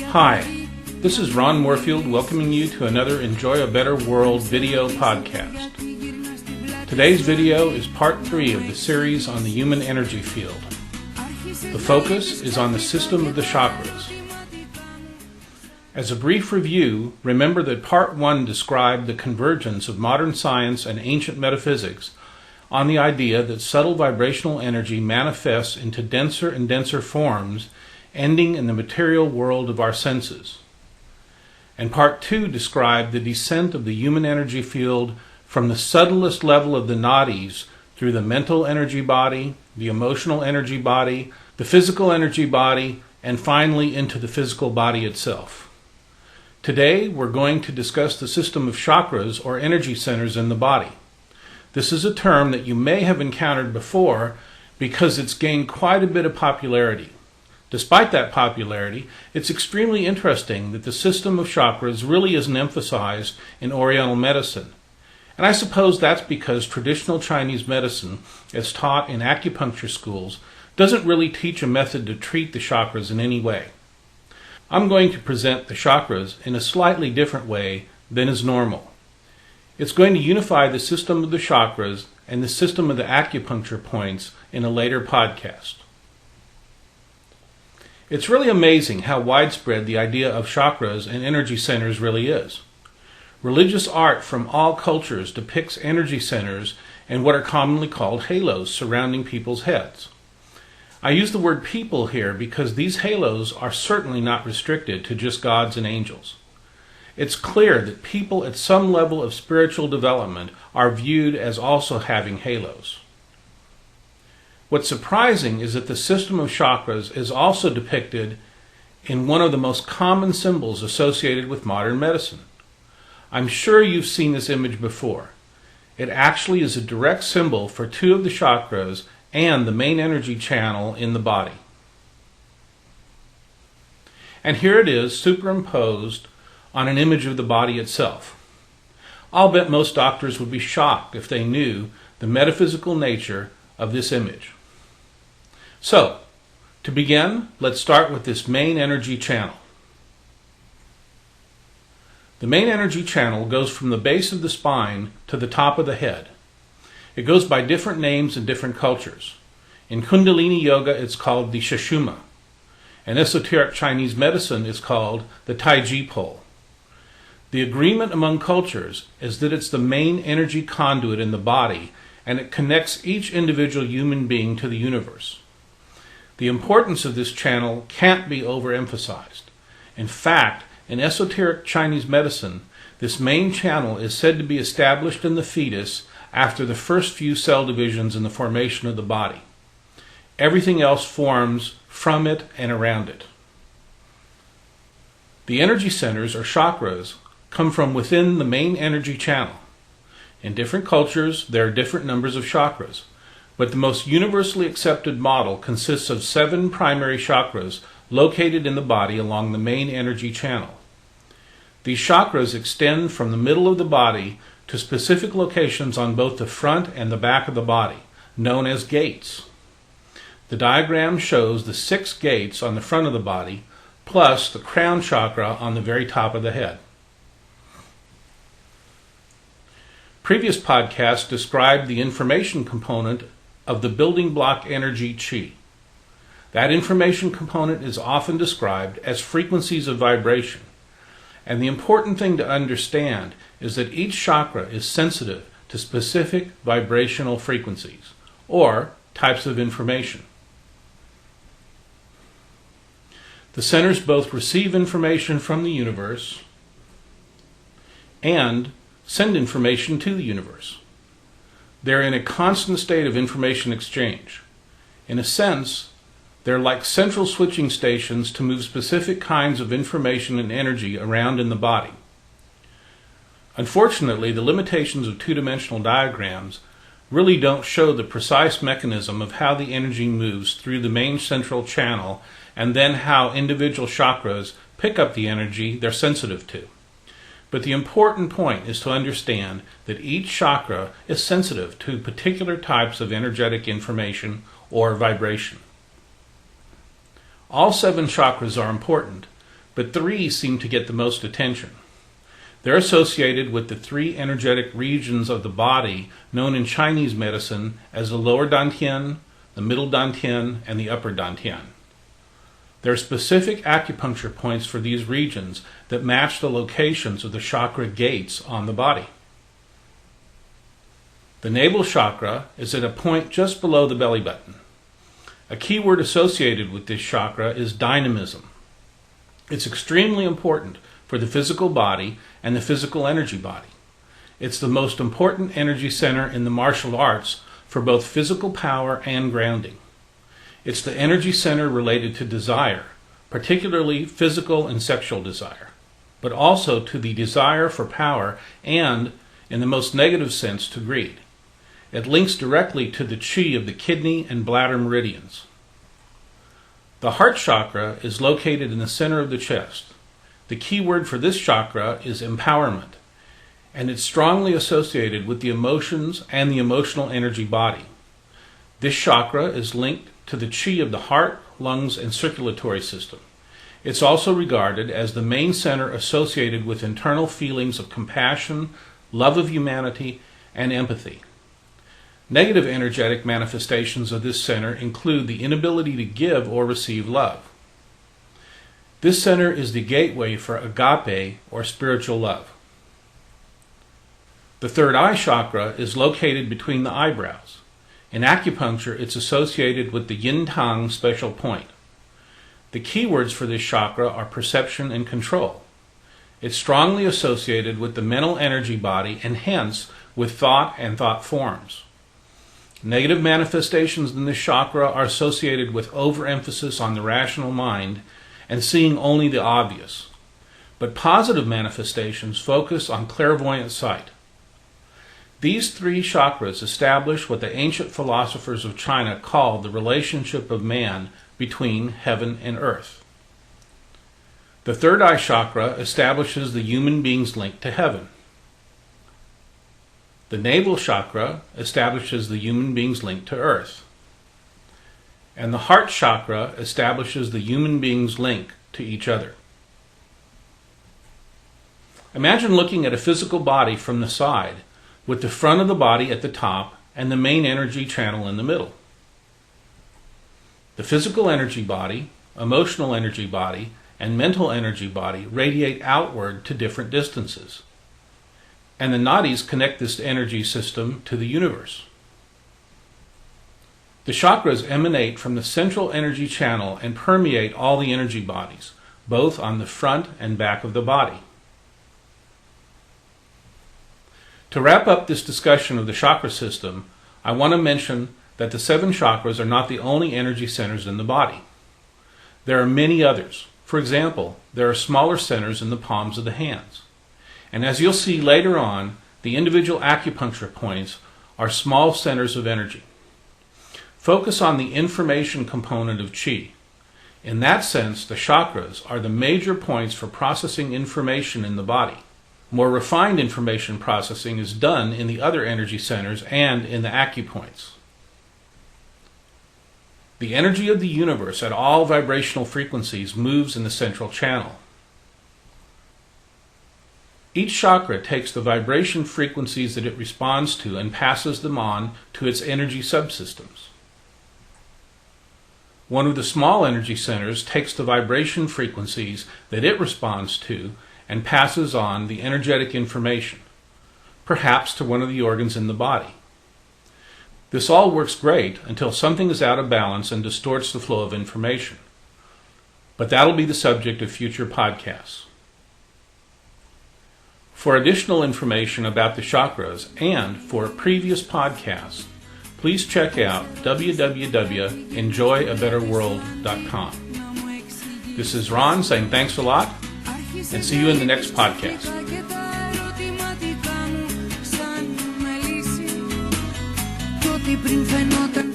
Hi, this is Ron Moorfield welcoming you to another Enjoy a Better World video podcast. Today's video is part 3 of the series on the human energy field. The focus is on the system of the chakras. As a brief review, remember that part 1 described the convergence of modern science and ancient metaphysics on the idea that subtle vibrational energy manifests into denser and denser forms, ending in the material world of our senses. And part 2 described the descent of the human energy field from the subtlest level of the nadis through the mental energy body, the emotional energy body, the physical energy body, and finally into the physical body itself. Today we're going to discuss the system of chakras or energy centers in the body. This is a term that you may have encountered before because it's gained quite a bit of popularity. Despite that popularity, it's extremely interesting that the system of chakras really isn't emphasized in Oriental medicine. And I suppose that's because traditional Chinese medicine, as taught in acupuncture schools, doesn't really teach a method to treat the chakras in any way. I'm going to present the chakras in a slightly different way than is normal. It's going to unify the system of the chakras and the system of the acupuncture points in a later podcast. It's really amazing how widespread the idea of chakras and energy centers really is. Religious art from all cultures depicts energy centers and what are commonly called halos surrounding people's heads. I use the word people here because these halos are certainly not restricted to just gods and angels. It's clear that people at some level of spiritual development are viewed as also having halos. What's surprising is that the system of chakras is also depicted in one of the most common symbols associated with modern medicine. I'm sure you've seen this image before. It actually is a direct symbol for 2 of the chakras and the main energy channel in the body. And here it is superimposed on an image of the body itself. I'll bet most doctors would be shocked if they knew the metaphysical nature of this image. So, to begin, let's start with this main energy channel. The main energy channel goes from the base of the spine to the top of the head. It goes by different names in different cultures. In Kundalini Yoga, it's called the Sushumna. In esoteric Chinese medicine, it's called the Taiji pole. The agreement among cultures is that it's the main energy conduit in the body, and it connects each individual human being to the universe. The importance of this channel can't be overemphasized. In fact, in esoteric Chinese medicine, this main channel is said to be established in the fetus after the first few cell divisions in the formation of the body. Everything else forms from it and around it. The energy centers, or chakras, come from within the main energy channel. In different cultures, there are different numbers of chakras, but the most universally accepted model consists of 7 primary chakras located in the body along the main energy channel. These chakras extend from the middle of the body to specific locations on both the front and the back of the body, known as gates. The diagram shows the 6 gates on the front of the body, plus the crown chakra on the very top of the head. Previous podcasts described the information component of the building block energy chi. That information component is often described as frequencies of vibration. And the important thing to understand is that each chakra is sensitive to specific vibrational frequencies, or types of information. The centers both receive information from the universe and send information to the universe. They're in a constant state of information exchange. In a sense, they're like central switching stations to move specific kinds of information and energy around in the body. Unfortunately, the limitations of two-dimensional diagrams really don't show the precise mechanism of how the energy moves through the main central channel and then how individual chakras pick up the energy they're sensitive to. But the important point is to understand that each chakra is sensitive to particular types of energetic information or vibration. All 7 chakras are important, but 3 seem to get the most attention. They're associated with the 3 energetic regions of the body known in Chinese medicine as the lower dantian, the middle dantian, and the upper dantian. There are specific acupuncture points for these regions that match the locations of the chakra gates on the body. The navel chakra is at a point just below the belly button. A key word associated with this chakra is dynamism. It's extremely important for the physical body and the physical energy body. It's the most important energy center in the martial arts for both physical power and grounding. It's the energy center related to desire, particularly physical and sexual desire, but also to the desire for power and, in the most negative sense, to greed. It links directly to the chi of the kidney and bladder meridians. The heart chakra is located in the center of the chest. The key word for this chakra is empowerment, and it's strongly associated with the emotions and the emotional energy body. This chakra is linked to the chi of the heart, lungs, and circulatory system. It's also regarded as the main center associated with internal feelings of compassion, love of humanity, and empathy. Negative energetic manifestations of this center include the inability to give or receive love. This center is the gateway for agape or spiritual love. The third eye chakra is located between the eyebrows. In acupuncture, it's associated with the yin-tang special point. The keywords for this chakra are perception and control. It's strongly associated with the mental energy body and hence with thought and thought forms. Negative manifestations in this chakra are associated with overemphasis on the rational mind and seeing only the obvious. But positive manifestations focus on clairvoyant sight. These 3 chakras establish what the ancient philosophers of China called the relationship of man between heaven and earth. The third eye chakra establishes the human being's link to heaven. The navel chakra establishes the human being's link to earth. And the heart chakra establishes the human being's link to each other. Imagine looking at a physical body from the side, with the front of the body at the top and the main energy channel in the middle. The physical energy body, emotional energy body, and mental energy body radiate outward to different distances. And the nadis connect this energy system to the universe. The chakras emanate from the central energy channel and permeate all the energy bodies, both on the front and back of the body. To wrap up this discussion of the chakra system, I want to mention that the 7 chakras are not the only energy centers in the body. There are many others. For example, there are smaller centers in the palms of the hands. And as you'll see later on, the individual acupuncture points are small centers of energy. Focus on the information component of chi. In that sense, the chakras are the major points for processing information in the body. More refined information processing is done in the other energy centers and in the acupoints. The energy of the universe at all vibrational frequencies moves in the central channel. Each chakra takes the vibration frequencies that it responds to and passes them on to its energy subsystems. One of the small energy centers takes the vibration frequencies that it responds to and passes on the energetic information, perhaps to one of the organs in the body. This all works great until something is out of balance and distorts the flow of information. But that'll be the subject of future podcasts. For additional information about the chakras and for previous podcasts, please check out www.enjoyabetterworld.com. This is Ron saying thanks a lot, and see you in the next podcast. Πριν φαινόταν